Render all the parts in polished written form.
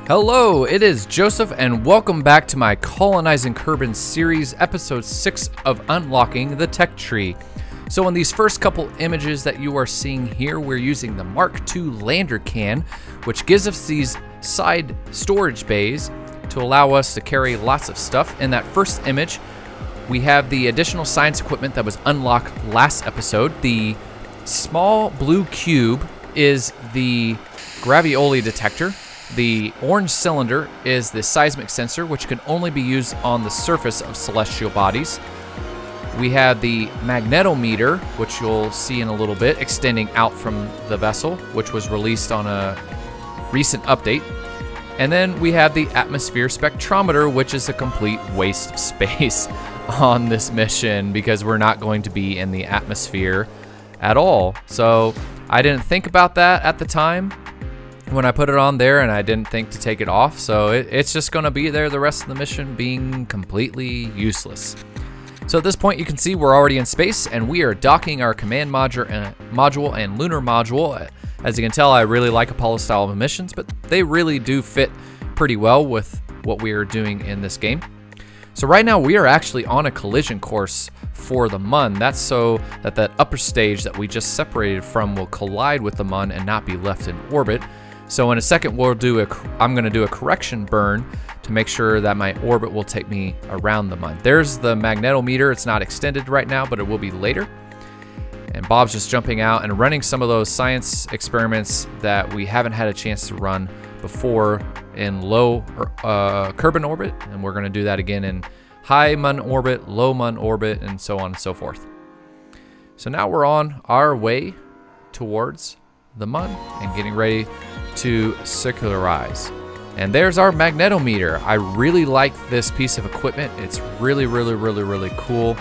Hello, it is Joseph, and welcome back to my Colonizing Kerbin series, episode 6 of Unlocking the Tech Tree. So in these first couple images that you are seeing here, we're using the Mark II lander can, which gives us these side storage bays to allow us to carry lots of stuff. In that first image, we have the additional science equipment that was unlocked last episode. The small blue cube is the gravioli detector. The orange cylinder is the seismic sensor, which can only be used on the surface of celestial bodies. We have the magnetometer, which you'll see in a little bit, extending out from the vessel, which was released on a recent update. And then we have the atmosphere spectrometer, which is a complete waste of space on this mission because we're not going to be in the atmosphere at all. So I didn't think about that at the time when I put it on there, and I didn't think to take it off, so it's just going to be there the rest of the mission, being completely useless. So at this point you can see we're already in space, and we are docking our command module and lunar module. As you can tell, I really like Apollo style missions, but they really do fit pretty well with what we are doing in this game. So right now we are actually on a collision course for the Mun. That's so that upper stage that we just separated from will collide with the Mun and not be left in orbit. So in a second, I'm going to do a correction burn to make sure that my orbit will take me around the Mun. There's the magnetometer. It's not extended right now, but it will be later. And Bob's just jumping out and running some of those science experiments that we haven't had a chance to run before in low Kerbin orbit. And we're going to do that again in high Mun orbit, low Mun orbit, and so on and so forth. So now we're on our way towards the Mun and getting ready to circularize. And there's our magnetometer. I really like this piece of equipment. It's really cool.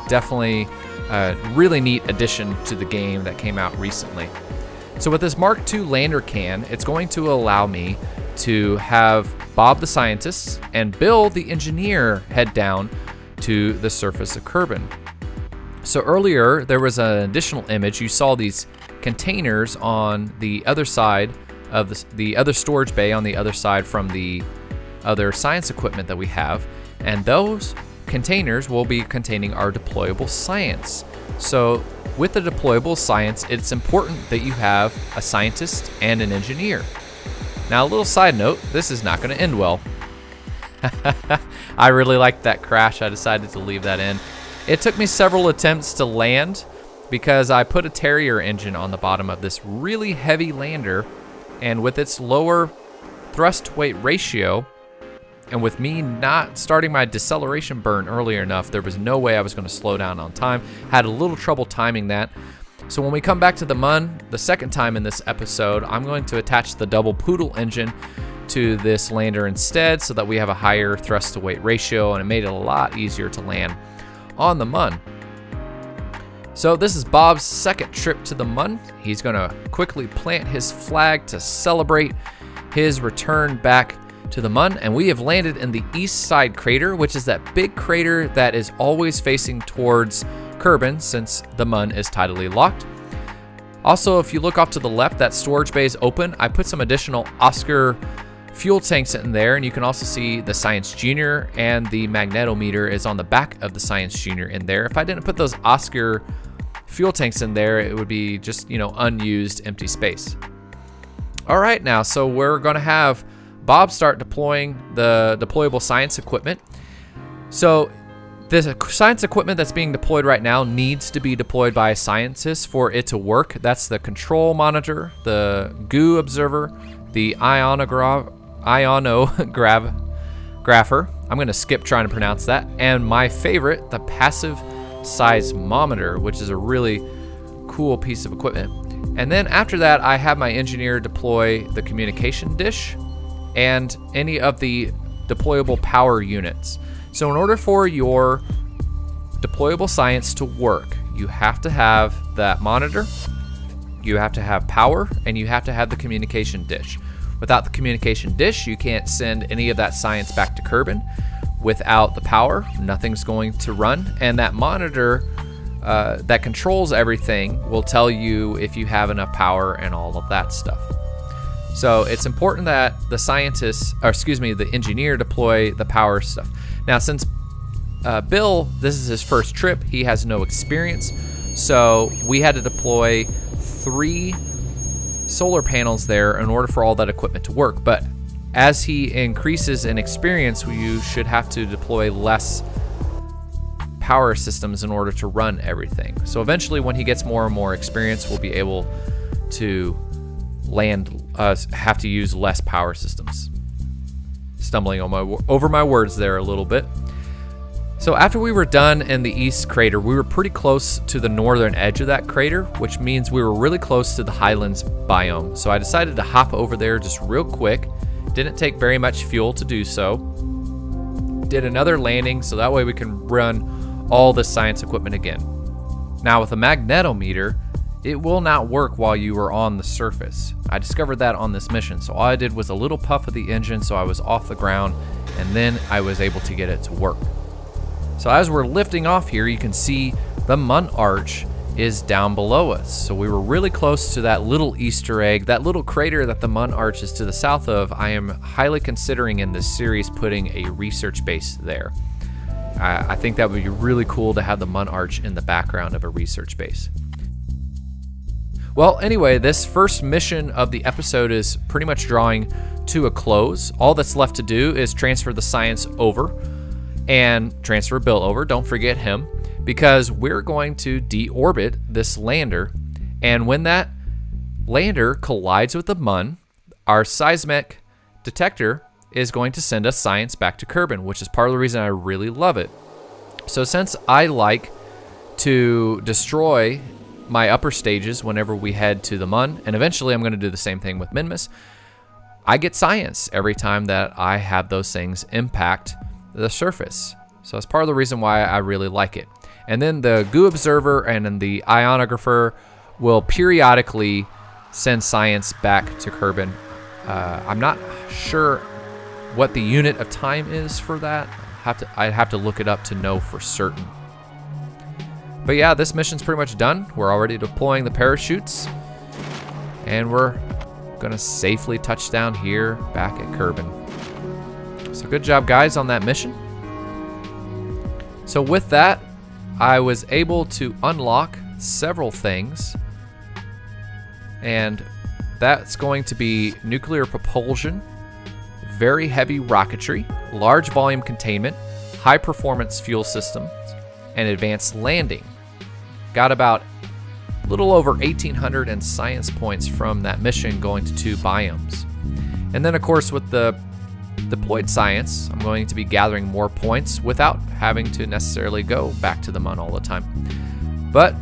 Definitely a really neat addition to the game that came out recently. So with this Mark II lander can, it's going to allow me to have Bob the scientist and Bill the engineer head down to the surface of Kerbin. So earlier there was an additional image. You saw these containers on the other side of the other storage bay on the other side from the other science equipment that we have, and those containers will be containing our deployable science. So with the deployable science, it's important that you have a scientist and an engineer. Now a little side note, this is not going to end well. I really liked that crash. I decided to leave that in. It took me several attempts to land because I put a Terrier engine on the bottom of this really heavy lander, and with its lower thrust weight ratio, and with me not starting my deceleration burn earlier enough, there was no way I was going to slow down on time. Had a little trouble timing that. So when we come back to the Mun the second time in this episode, I'm going to attach the double poodle engine to this lander instead so that we have a higher thrust to weight ratio, and it made it a lot easier to land on the Mun. So this is Bob's second trip to the Mun. He's gonna quickly plant his flag to celebrate his return back to the Mun, and we have landed in the east side crater, which is that big crater that is always facing towards Kerbin since the Mun is tidally locked. Also, if you look off to the left, that storage bay is open. I put some additional Oscar fuel tanks in there, and you can also see the Science Junior, and the magnetometer is on the back of the Science Junior in there. If I didn't put those Oscar fuel tanks in there, it would be just, you know, unused empty space. All right, now, so we're gonna have Bob start deploying the deployable science equipment. So this science equipment that's being deployed right now needs to be deployed by a scientist for it to work. That's the control monitor, the goo observer, the ionographer. I'm gonna skip trying to pronounce that. And my favorite, the passive seismometer, which is a really cool piece of equipment. And then after that, I have my engineer deploy the communication dish and any of the deployable power units. So in order for your deployable science to work, you have to have that monitor, you have to have power, and you have to have the communication dish. Without the communication dish, you can't send any of that science back to Kerbin. Without the power, nothing's going to run, and that monitor that controls everything will tell you if you have enough power and all of that stuff. So it's important that the scientists, or excuse me, the engineer deploy the power stuff. Now, since Bill, this is his first trip, he has no experience, so we had to deploy 3 solar panels there in order for all that equipment to work. But as he increases in experience, you should have to deploy less power systems in order to run everything. So eventually, when he gets more and more experience, we'll be able to have to use less power systems. Stumbling on over my words there a little bit. So after we were done in the east crater, we were pretty close to the northern edge of that crater, which means we were really close to the highlands biome. So I decided to hop over there just real quick. Didn't take very much fuel to do so. Did another landing so that way we can run all the science equipment again. Now with a magnetometer, it will not work while you are on the surface. I discovered that on this mission, so all I did was a little puff of the engine so I was off the ground, and then I was able to get it to work. So as we're lifting off here, you can see the Mun Arch is down below us. So we were really close to that little Easter egg, that little crater that the Mun Arch is to the south of. I am highly considering in this series putting a research base there. I think that would be really cool to have the Mun Arch in the background of a research base. Well, anyway, this first mission of the episode is pretty much drawing to a close. All that's left to do is transfer the science over and transfer Bill over. Don't forget him, because we're going to deorbit this lander. And when that lander collides with the Mun, our seismic detector is going to send us science back to Kerbin, which is part of the reason I really love it. So since I like to destroy my upper stages whenever we head to the Mun, and eventually I'm going to do the same thing with Minmus, I get science every time that I have those things impact the surface. So that's part of the reason why I really like it. And then the goo observer and then the ionographer will periodically send science back to Kerbin. I'm not sure what the unit of time is for that. I'd have to look it up to know for certain. But yeah, this mission's pretty much done. We're already deploying the parachutes, and we're gonna safely touch down here back at Kerbin. So good job, guys, on that mission. So with that, I was able to unlock several things, and that's going to be nuclear propulsion, very heavy rocketry, large volume containment, high performance fuel systems, and advanced landing. Got about a little over 1,800 in science points from that mission going to 2 biomes. And then of course with the deployed science, I'm going to be gathering more points without having to necessarily go back to the Mun all the time. But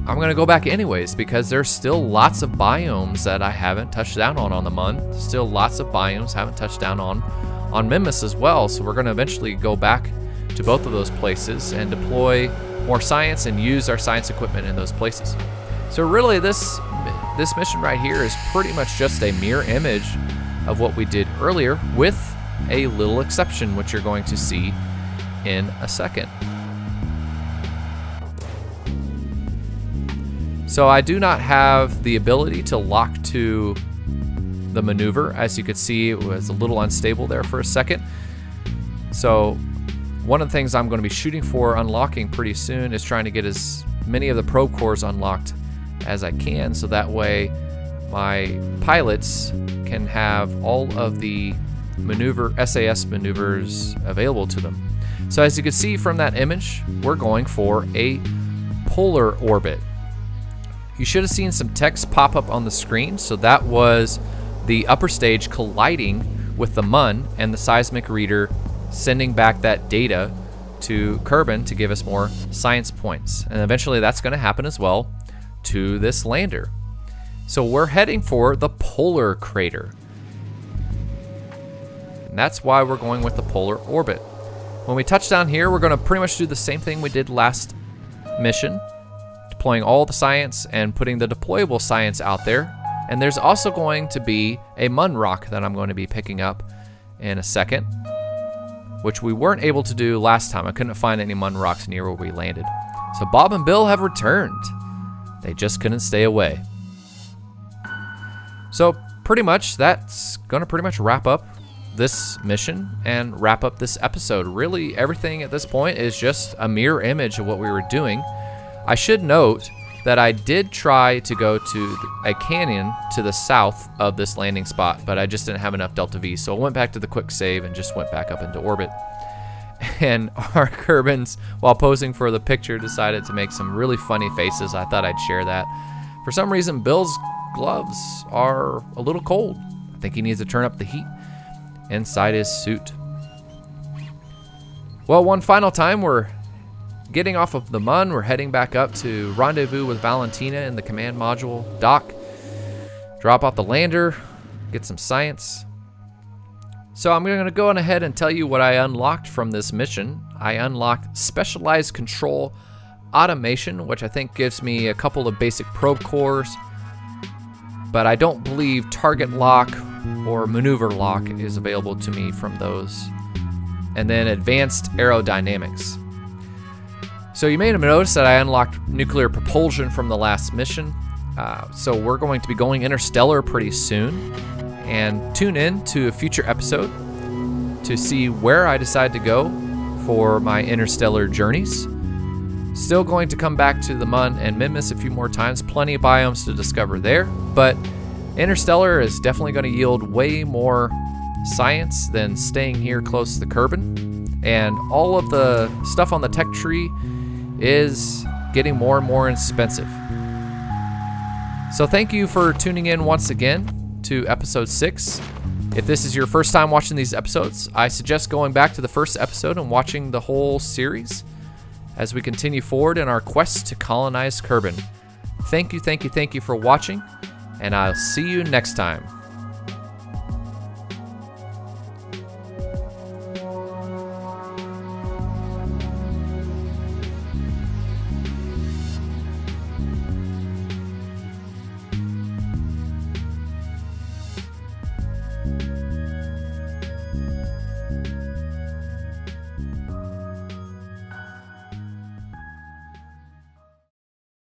I'm going to go back anyways, because there's still lots of biomes that I haven't touched down on the Mun. Still lots of biomes I haven't touched down on Minmus as well. So we're going to eventually go back to both of those places and deploy more science and use our science equipment in those places. So really this mission right here is pretty much just a mirror image of what we did earlier, with a little exception, which you're going to see in a second. So I do not have the ability to lock to the maneuver. As you could see, it was a little unstable there for a second. So one of the things I'm going to be shooting for unlocking pretty soon is trying to get as many of the probe cores unlocked as I can, so that way my pilots can have all of the SAS maneuvers available to them. So as you can see from that image, we're going for a polar orbit. You should have seen some text pop up on the screen. So that was the upper stage colliding with the Mun and the seismic reader sending back that data to Kerbin to give us more science points. And eventually that's going to happen as well to this lander. So we're heading for the polar crater. And that's why we're going with the polar orbit. When we touch down here, we're going to pretty much do the same thing we did last mission, deploying all the science and putting the deployable science out there. And there's also going to be a Mun rock that I'm going to be picking up in a second, which we weren't able to do last time. I couldn't find any Mun rocks near where we landed. So Bob and Bill have returned. They just couldn't stay away. So pretty much that's gonna pretty much wrap up this mission and wrap up this episode. Really, everything at this point is just a mirror image of what we were doing. I should note that I did try to go to a canyon to the south of this landing spot, but I just didn't have enough delta V, so I went back to the quick save and just went back up into orbit. And our Kerbins, while posing for the picture, decided to make some really funny faces. I thought I'd share that. For some reason, Bill's gloves are a little cold. I think he needs to turn up the heat inside his suit. Well, one final time, we're getting off of the Mun. We're heading back up to rendezvous with Valentina in the command module dock. Drop off the lander, get some science. So I'm going to go on ahead and tell you what I unlocked from this mission. I unlocked specialized control automation, which I think gives me a couple of basic probe cores, but I don't believe target lock or maneuver lock is available to me from those. And then advanced aerodynamics. So you may have noticed that I unlocked nuclear propulsion from the last mission. So we're going to be going interstellar pretty soon. And tune in to a future episode to see where I decide to go for my interstellar journeys. Still going to come back to the Mun and Minmus a few more times. Plenty of biomes to discover there. But interstellar is definitely going to yield way more science than staying here close to the Kerbin. And all of the stuff on the tech tree is getting more and more expensive. So thank you for tuning in once again to episode 6. If this is your first time watching these episodes, I suggest going back to the first episode and watching the whole series as we continue forward in our quest to colonize Kerbin. Thank you for watching, and I'll see you next time.